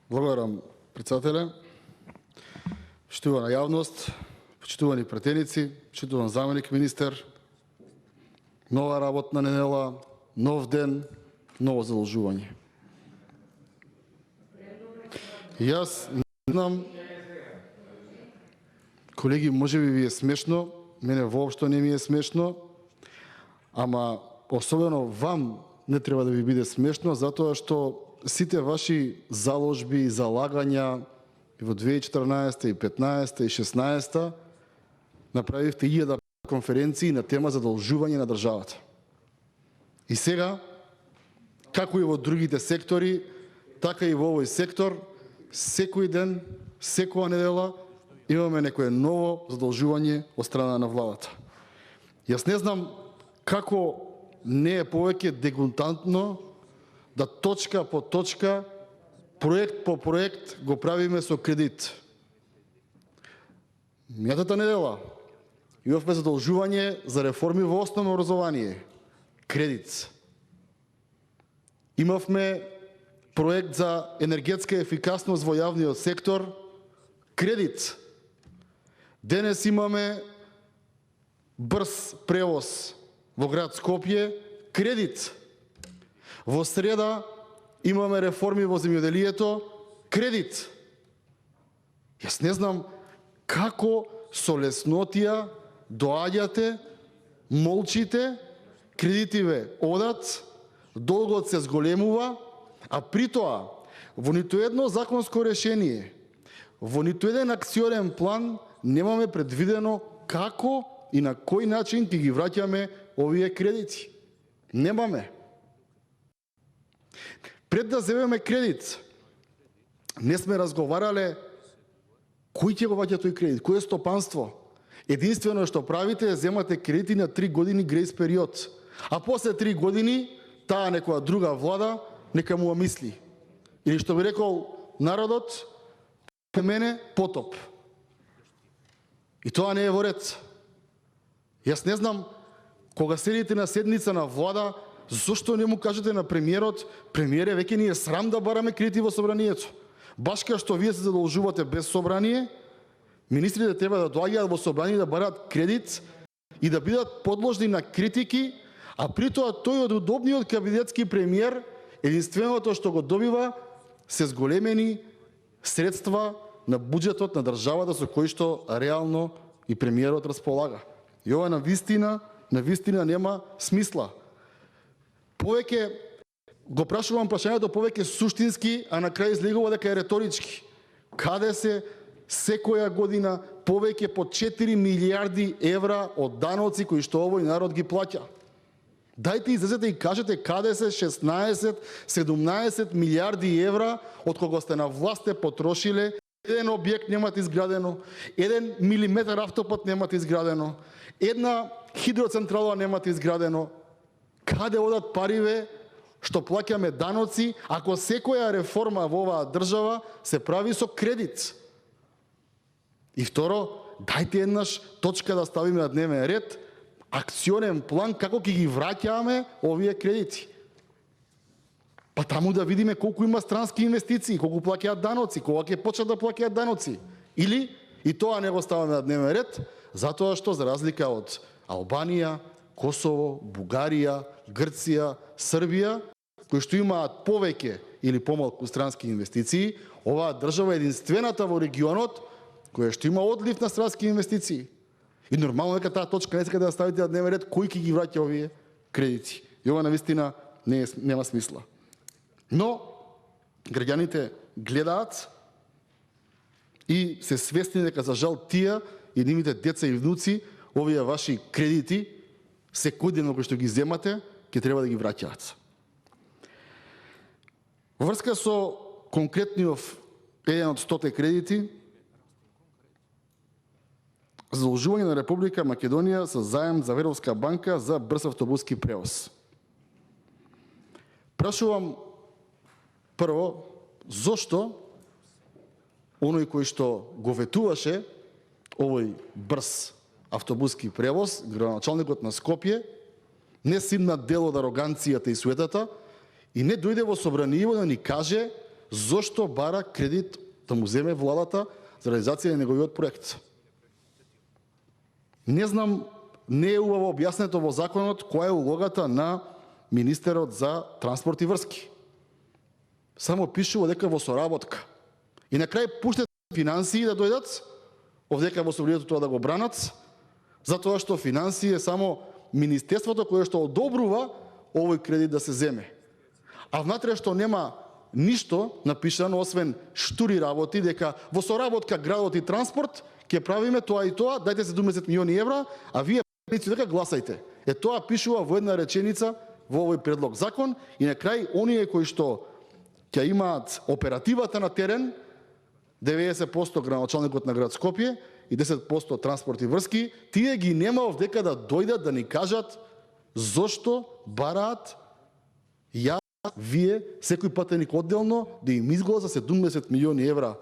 Благодарам, председателе. Почитувана јавност, почитувани пратеници, почитуван заменик министер, нова работна недела, нов ден, ново задолжување. Јас не знам, колеги, може би ви е смешно, мене воопшто не ми е смешно, ама особено вам не треба да ви биде смешно, затоа што сите ваши заложби и залагања и во 2014, и 15, и 16 направивте 1000 конференции на тема задолжување на државата. И сега, како и во другите сектори, така и во овој сектор, секој ден, секоја недела имаме некое ново задолжување од страна на владата. Јас не знам како не е повеќе дегутантно да точка по точка, проект по проект го правиме со кредит. Мијатата недела имавме задолжување за реформи во основно образование. Кредит. Имавме проект за енергетска ефикасност во јавниот сектор. Кредит. Денес имаме брз превоз во град Скопје. Кредит. Во среда имаме реформи во земјоделието. Кредит. Јас не знам како со леснотија доаѓате, молчите, кредитиве одат, долгот се зголемува, а при тоа во ниту едно законско решение, во ниту еден акционен план немаме предвидено како и на кој начин ќе ги враќаме овие кредити. Немаме. Пред да земеме кредит, не сме разговарале кој ќе го ваќа тој кредит, кој е стопанство. Единствено што правите е земате кредити на 3 години грејс период, а после 3 години таа некоја друга влада нека му мисли. Или што би рекол народот, по мене потоп. И тоа не е во ред. Јас не знам, кога седите на седница на влада, зошто не му кажете на премиерот, премиере, веќе ни е срам да бараме кредити во собранието. Баш кај што вие се задолжувате без собрание, министрите треба да доаѓаат во собрание да бараат кредит и да бидат подложни на критики, а при тоа тој од удобниот кабинетски премиер, единственото што го добива се зголемени средства на буџетот на државата со кој што реално и премиерот располага. И ова на вистина нема смисла. Повеќе го прашувам прашањето повеќе суштински, а на крај излегува дека е реторички. Каде се секоја година повеќе по 4 милиарди евра од даноци кои што овој народ ги плаќа? Дајте излезете и кажете каде се 16-17 милиарди евра од кога сте на власт сте потрошиле, еден објект немате изградено, 1 милиметар автопат немате изградено, една хидроцентрала немате изградено. Каде одат париве што плаќаме даноци, ако секоја реформа во оваа држава се прави со кредит? И второ, дајте еднаш точка да ставиме на дневен ред, акционен план како ќе ги враќаме овие кредити. Па таму да видиме колку има странски инвестиции, колку плаќаат даноци, кога ќе почнат да плаќаат даноци. Или и тоа не го ставаме на дневен ред, затоа што за разлика од Албанија, Косово, Бугарија, Грција, Србија, кои што имаат повеќе или помалку странски инвестиции, оваа држава е единствената во регионот која што има одлив на странски инвестиции. И нормално дека таа точка не сакате да ставите на дневен ред кој ќе ги враќа овие кредити. И ова навистина нема смисла. Но граѓаните гледаат и се свесни дека за жал тие и нивните деца и внуци овие ваши кредити секојдневно кои што ги земате ќе треба да ги враќаат. Во врска со конкретниот еден од 100 кредити, задолжување на Република Македонија со заем за Веровска банка за брз автобуски превоз. Прашувам прво, зошто оној кој што го ветуваше овој брз автобуски превоз, градоначалникот на Скопје, не симна дел од ароганцијата и суетата и не дојде во собранието да ни каже зошто бара кредит да му земе владата за реализација на неговиот проект. Не знам, не е убаво објаснето во законот која е улогата на министерот за транспорт и врски. Само пишува дека во соработка. И на крај пуштете финансии да дојдат, овдека во собранието тоа да го бранат, затоа што финансии е само министерството кое што одобрува овој кредит да се земе. А внатре што нема ништо напишано, освен штури работи, дека во соработка градот и транспорт ќе правиме тоа и тоа, дајте 70 милиони евра, а вие дека гласајте. Тоа пишува во една реченица во овој предлог закон и на крај оние кои што ќе имаат оперативата на терен, 90% градоначалникот на град Скопје и 10% транспорт и врски, тие ги нема овдека да дојдат да ни кажат зошто бараат вие секој патеник одделно да им изгласа 70 милиони евра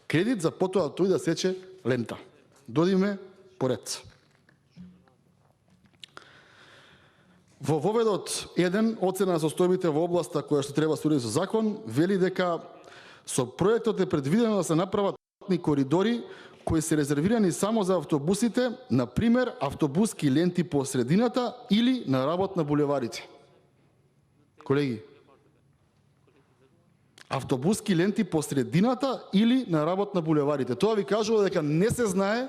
кредит за потоа тој да сече лента. Додиме поред. Во воведот 1 оцена на состојбите во областа која што треба се уреди со закон, вели дека со проектот е предвидено да се направат коридори кои се резервирани само за автобусите, на пример автобуски ленти по средината или на работ на булеварите. Колеги, автобуски ленти по средината или на работ на булеварите. Тоа ви кажува дека не се знае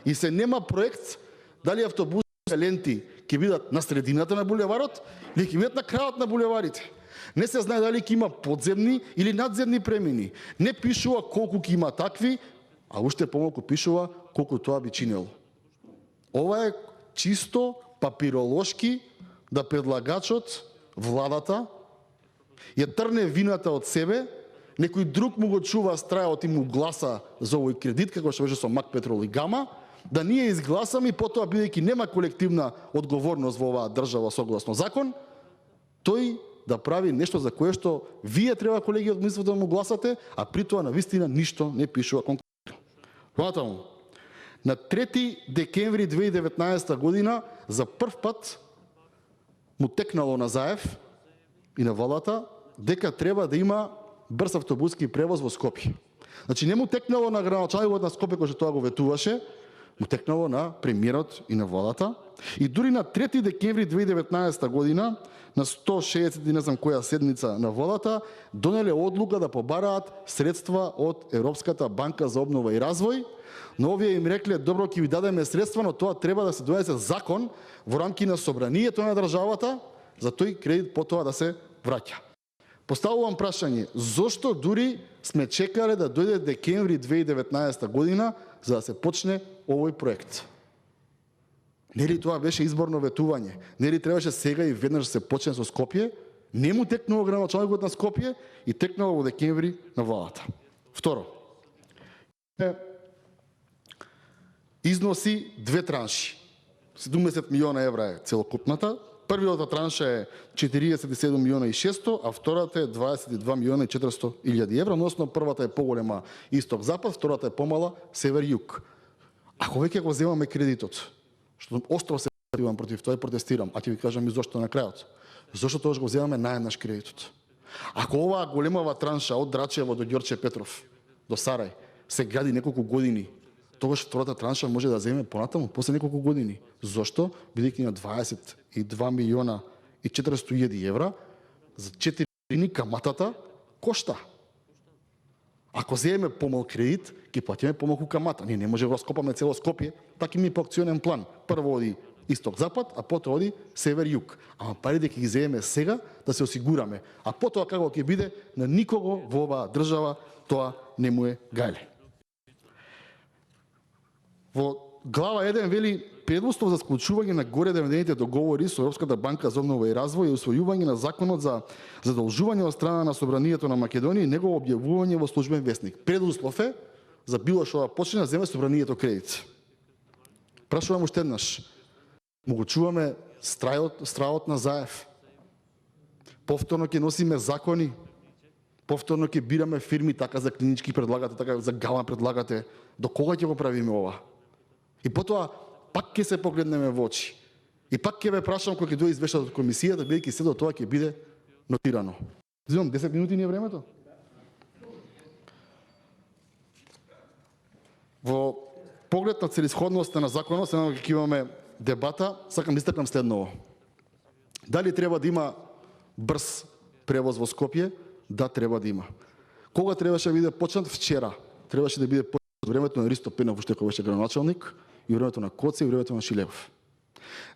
и се нема проект дали автобуски ленти ќе бидат на средината на булеварот или ќе бидат на крајот на булеварите. Не се знае дали ќе има подземни или надземни премини. Не пишува колку ќе има такви, а уште помалку пишува колку тоа би чинело. Ова е чисто папиролошки да предлагачот, владата, ја трне вината од себе, некој друг му го чува страјот и му гласа за овој кредит, како што беше со Мак Петрол и Гама, да ние изгласаме и потоа, бидејќи нема колективна одговорност во оваа држава согласно закон, тој да прави нешто за кое што вие треба, колеги од мнозинството, да му гласате, а при тоа навистина ништо не пишува конкретно. Понатаму, на 3 декември 2019 година за прв пат му текнало на Заев и на владата дека треба да има брз автобуски превоз во Скопје. Значи не му текнало на градоначалникот на Скопје кој што тоа го ветуваше, му текнало на премиерот и на владата. И дури на 3 декември 2019 година, на 160 и не знам која седница на владата, донеле одлука да побараат средства од Европската банка за обнова и развој, но овие им рекле, добро, ќе ви дадеме средства, но тоа треба да се донесе закон во рамки на собранието на државата, за тој кредит потоа да се враќа. Поставувам прашање, зошто дури сме чекале да дојде декември 2019 година за да се почне овој проект? Нели тоа беше изборно ветување? Нели требаше сега и веднаш да се почне со Скопје? Не му текнало градоначалникот на Скопје и текнало во декември на владата. Второ, износи две транши. 70 милиона евра е целокупната. Првиот транша е 47 милиона и 600, а втората е 22 милиона и 400 илјади евра, односно првата е поголема исток-запад, втората е помала север-југ. Ако веќе го земаме кредитот, што остро се противам против тоа и протестирам, а ќе ви кажам и зошто на крајот. Зошто тоа го земаме наеднаш кредитот? Ако оваа големава транша од Драчево до Ѓорче Петров, до Сарај, се гради неколку години, тогаш втората транша може да земе понатаму, после неколку години. Зошто? Бидејќи на 22 милиона и 400 илјади евра, за 4 години каматата кошта. Ако земеме помал кредит, ќе платиме помалку камата. Ние не може да раскопаме цело Скопје, така има и по акционен план. Прво оди исток-запад, а потоа оди север-југ. Ама парите ќе ги земеме сега да се осигураме. А потоа како ќе биде, на никого во оваа држава тоа не му е гајле. Во глава 1 вели предуслов за склучување на горе наведените договори со Европската банка за обнова и развој и усвојување на законот за задолжување од страна на собранието на Македонија и негово објавување во службен весник. Предуслов е за било што да почне да земе собранието кредит. Прашувам уште еднаш. Му го чуваме страот на Заев. Повторно ќе носиме закони. Повторно ќе бираме фирми, така за клинички предлагате, така за Гама предлагате. До кога ќе го правиме ова? И потоа пак ќе се погледнеме во очи. И пак ќе ве прашам кога ќе дојде извештајот од комисијата, бидејќи се до тоа ќе биде нотирано. Зимам 10 минути ни е времето. Во поглед на целисходноста на законот, сега ќе имаме дебата, сакам да истакнам следново. Дали треба да има брз превоз во Скопје? Да, треба да има. Кога требаше да биде почнат? Вчера. Требаше да биде почнат времето на Ристо Пенов, уште кога беше градоначалник, и времето на Коце, и времето на Шилегов.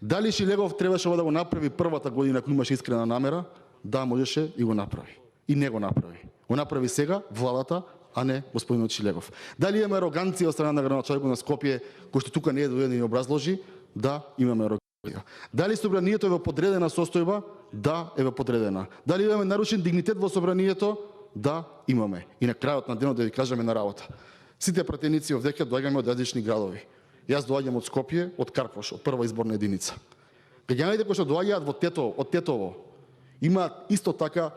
Дали Шилегов требаше да го направи првата година кога имаше искрена намера? Да, можеше и го направи. И не го направи. Го направи сега владата, а не господинот Шилегов. Дали имаме ароганција од страна на градоначалникот на Скопје, кој што тука не е дојден да ни образложи? Да, имаме ароганција. Дали собранието е во подредена состојба? Да, е во подредена. Дали имаме нарушен дигнитет во собранието? Да, имаме. И на крајот на денот да ви кажеме на работа. Сите пратеници овдека доаѓаме од различни градови. Јас доаѓам од Скопје, од Карпош, од прва изборна единица. Граѓаните кои што доаѓаат во Тетово, од Тетово, имаат исто така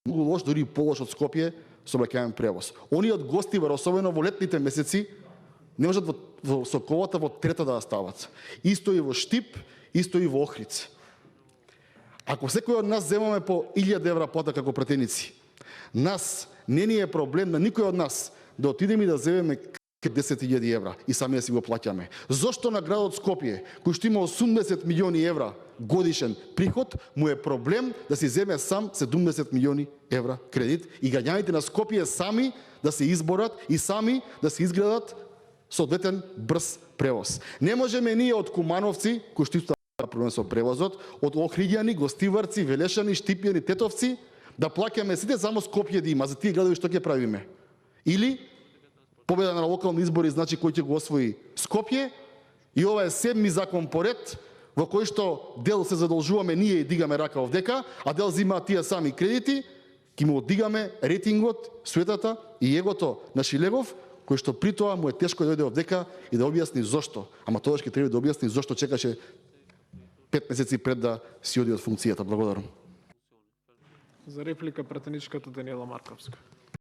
многу лош, дури и полош од Скопје, сообраќајен превоз. Оние од Гостивар, особено во летните месеци, не можат во Соковата во трета да стават. Исто и во Штип, исто и во Охриц. Ако секој од нас земаме по 1000 евра плата како пратеници, нас не ни е проблем на никој од нас да отидеме и да земеме 10.000 евра и сами да си го плаќаме. Зошто на градот Скопје, кој што има 80 милиони евра годишен приход, му е проблем да си земе сам 70 милиони евра кредит и граѓаните на Скопје сами да се изборат и сами да се изградат соодветен брз превоз. Не можеме ние од Кумановци, кои што исто проблем со превозот, од Охриѓани, Гостиварци, Велешани, Штипјани, Тетовци, да плаќаме сите само Скопје да има. За тие градови што ќе правиме? Или победа на локални избори значи кој ќе го освои Скопје и ова е 7ми закон поред во кој што дел се задолжуваме ние и дигаме рака овдека, а дел зимаат тие сами кредити, ќе му одигаме рейтингот, светата и егото на Шилегов, кој што при тоа му е тешко да дојде овдека и да објасни зошто. Ама тоа ќе треба да објасни зошто чекаше 5 месеци пред да си оди од функцијата. Благодарам. За реплика пратеничката Даниела Марковска.